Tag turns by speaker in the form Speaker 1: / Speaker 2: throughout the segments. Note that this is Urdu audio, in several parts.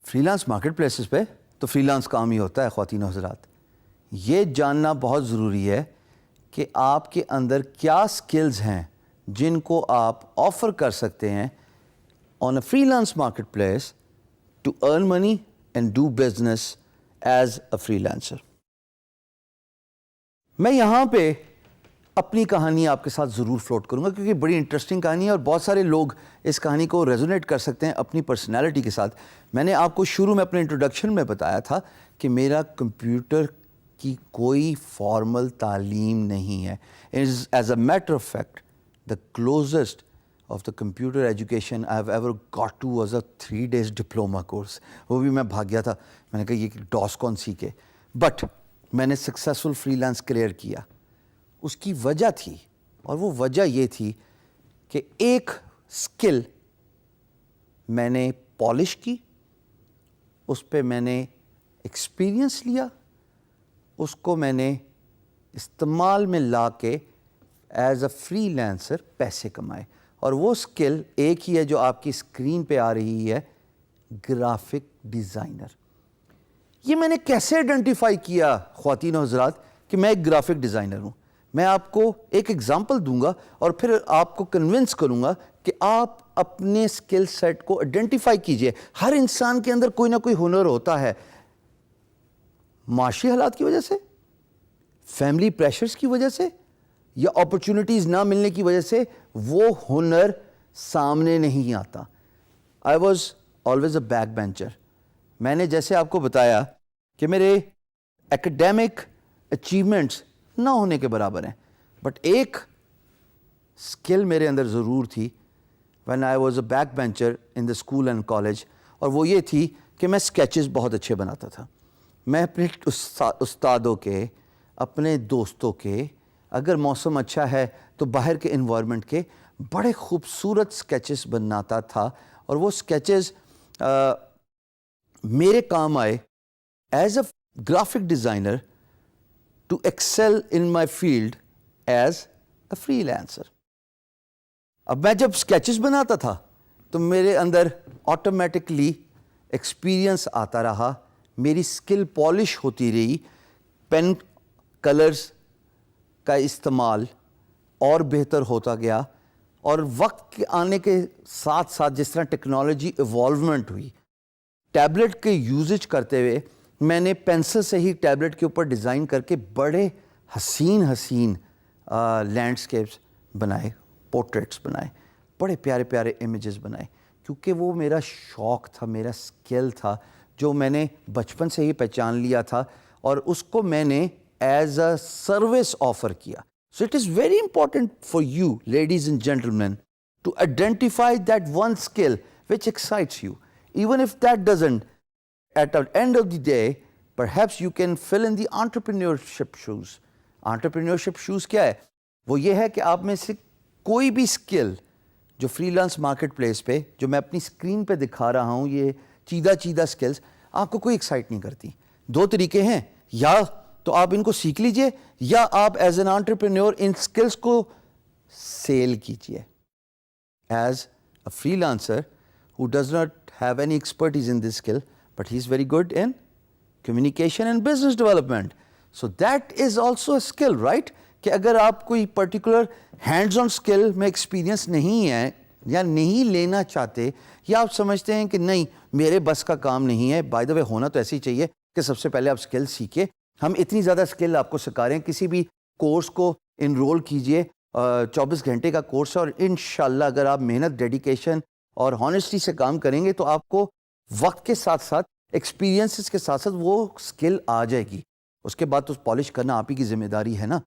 Speaker 1: فری لانس مارکیٹ پلیسز پہ تو فری لانس کام ہی ہوتا ہے خواتین و حضرات. یہ جاننا بہت ضروری ہے کہ آپ کے اندر کیا سکلز ہیں جن کو آپ آفر کر سکتے ہیں on a freelance marketplace to earn money and do business as a freelancer. میں یہاں پہ اپنی کہانی آپ کے ساتھ ضرور فلوٹ کروں گا کیونکہ بڑی انٹرسٹنگ کہانی ہے اور بہت سارے لوگ اس کہانی کو ریزونیٹ کر سکتے ہیں اپنی پرسنالٹی کے ساتھ. میں نے آپ کو شروع میں اپنے انٹروڈکشن میں بتایا تھا کہ میرا کمپیوٹر کی کوئی فارمل تعلیم نہیں ہے. As a matter of fact the closest of the computer education I have ever got to was a 3 days diploma course. وہ بھی میں بھاگ گیا تھا. میں نے کہا یہ ڈاس کون سیکھے. بٹ میں نے سکسیزفل فری لانس کریئر کیا. اس کی وجہ تھی اور وہ وجہ یہ تھی کہ ایک سکل میں نے پالش کی, اس پہ میں نے ایکسپیرینس لیا, اس کو میں نے استعمال میں لا کے ایز اے فری لانسر پیسے کمائے. اور وہ سکل ایک ہی ہے جو آپ کی اسکرین پہ آ رہی ہے, گرافک ڈیزائنر. یہ میں نے کیسے آئیڈینٹیفائی کیا خواتین و حضرات کہ میں ایک گرافک ڈیزائنر ہوں؟ میں آپ کو ایک ایگزامپل دوں گا اور پھر آپ کو کنونس کروں گا کہ آپ اپنے سکل سیٹ کو آئیڈینٹیفائی کیجئے. ہر انسان کے اندر کوئی نہ کوئی ہنر ہوتا ہے. معاشی حالات کی وجہ سے, فیملی پریشرز کی وجہ سے, یا اپرچونٹیز نہ ملنے کی وجہ سے وہ ہنر سامنے نہیں آتا. I was always a back bencher. میں نے جیسے آپ کو بتایا کہ میرے ایکڈیمک اچیومنٹس نہ ہونے کے برابر ہیں, بٹ ایک سکل میرے اندر ضرور تھی when I was a back bencher in the school and college, اور وہ یہ تھی کہ میں اسکیچز بہت اچھے بناتا تھا. میں اپنے استادوں کے, اپنے دوستوں کے, اگر موسم اچھا ہے تو باہر کے انوائرمنٹ کے بڑے خوبصورت اسکیچز بناتا تھا. اور وہ اسکیچز میرے کام آئے as a graphic designer to excel in my field as a freelancer. اب میں جب اسکیچز بناتا تھا تو میرے اندر آٹومیٹکلی ایکسپیرئنس آتا رہا, میری اسکل پالش ہوتی رہی, پین کلرز کا استعمال اور بہتر ہوتا گیا. اور وقت کے آنے کے ساتھ ساتھ جس طرح ٹیکنالوجی ایوالومنٹ ہوئی, ٹیبلٹ کے یوزج کرتے ہوئے میں نے پینسل سے ہی ٹیبلٹ کے اوپر ڈیزائن کر کے بڑے حسین لینڈسکیپس بنائے, پورٹریٹس بنائے, بڑے پیارے پیارے امیجز بنائے. کیونکہ وہ میرا شوق تھا, میرا سکل تھا جو میں نے بچپن سے ہی پہچان لیا تھا اور اس کو میں نے ایز اے سروس آفر کیا. So it is very important for you, ladies and gentlemen, to identify that one skill which excites you. Even if that doesn't, at the end of the day, perhaps you can fill in the entrepreneurship shoes. Entrepreneurship shoes کیا ہے؟ وہ یہ ہے کہ آپ میں سے کوئی بھی اسکل جو فری لانس مارکیٹ پلیس پہ جو میں اپنی اسکرین پہ دکھا رہا ہوں, یہ چیدہ اسکلز آپ کو کوئی ایکسائٹ نہیں کرتی. 2 طریقے ہیں, یا تو آپ ان کو سیکھ لیجئے یا آپ as an entrepreneur in skills کو سیل کیجئے. As a free lancer who does not have any expertise in this skill, but he is very good in communication and business development. So that is also a skill, right? کہ اگر آپ کوئی پرٹیکولر ہینڈز آن اسکل میں ایکسپیرینس نہیں ہے یا نہیں لینا چاہتے, یا آپ سمجھتے ہیں کہ نہیں میرے بس کا کام نہیں ہے, بائی دا وے ہونا تو ایسے ہی چاہیے کہ سب سے پہلے آپ اسکل سیکھیں. ہم اتنی زیادہ اسکل آپ کو سکھا رہے ہیں, کسی بھی کورس کو انرول کیجئے, 24 گھنٹے کا کورس ہے, اور انشاءاللہ اگر آپ محنت, ڈیڈیکیشن اور ہانیسٹی سے کام کریں گے تو آپ کو وقت کے ساتھ ساتھ ایکسپیرینسز کے ساتھ ساتھ وہ اسکل آ جائے گی. اس کے بعد تو پالش کرنا آپ ہی کی ذمہ داری ہے نا.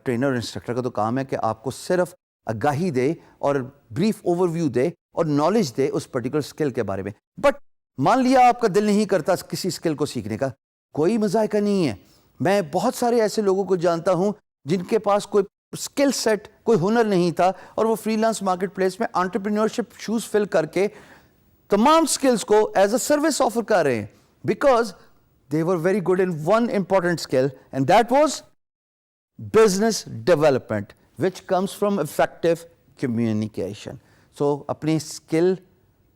Speaker 1: ٹرینر اور انسٹرکٹر کا تو کام ہے کہ آپ کو صرف آگاہی دے اور بریف اوور ویو دے اور نالج دے اس پرٹیکولر اسکل کے بارے میں. بٹ مان لیا آپ کا دل نہیں کرتا کسی اسکل کو سیکھنے کا, کوئی مذائقہ نہیں ہے. میں بہت سارے ایسے لوگوں کو جانتا ہوں جن کے پاس کوئی اسکل سیٹ, کوئی ہنر نہیں تھا, اور وہ فری لانس مارکیٹ پلیس میں انٹرپرینورشپ شوز فل کر کے تمام اسکلس کو ایز اے سروس آفر کر رہے ہیں, because they were very good in one important skill, and that was business development, which comes from effective communication. So اپنی اسکل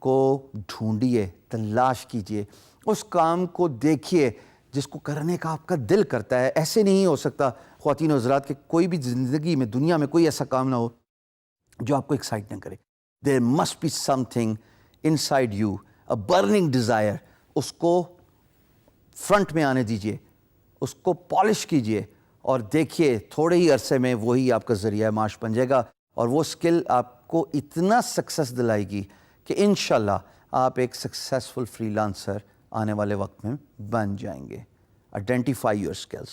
Speaker 1: کو ڈھونڈیے, تلاش کیجئے, اس کام کو دیکھیے جس کو کرنے کا آپ کا دل کرتا ہے. ایسے نہیں ہو سکتا خواتین و حضرات کہ کوئی بھی زندگی میں, دنیا میں کوئی ایسا کام نہ ہو جو آپ کو ایکسائٹ نہ کرے. There must be something inside you, a burning desire. اس کو فرنٹ میں آنے دیجئے, اس کو پالش کیجئے اور دیکھیے تھوڑے ہی عرصے میں وہی آپ کا ذریعہ معاش بن جائے گا, اور وہ اسکل آپ کو اتنا سکسیس دلائے گی کہ انشاءاللہ آپ ایک سکسیسفل فری لانسر آنے والے وقت میں بن جائیں گے. Identify your skills.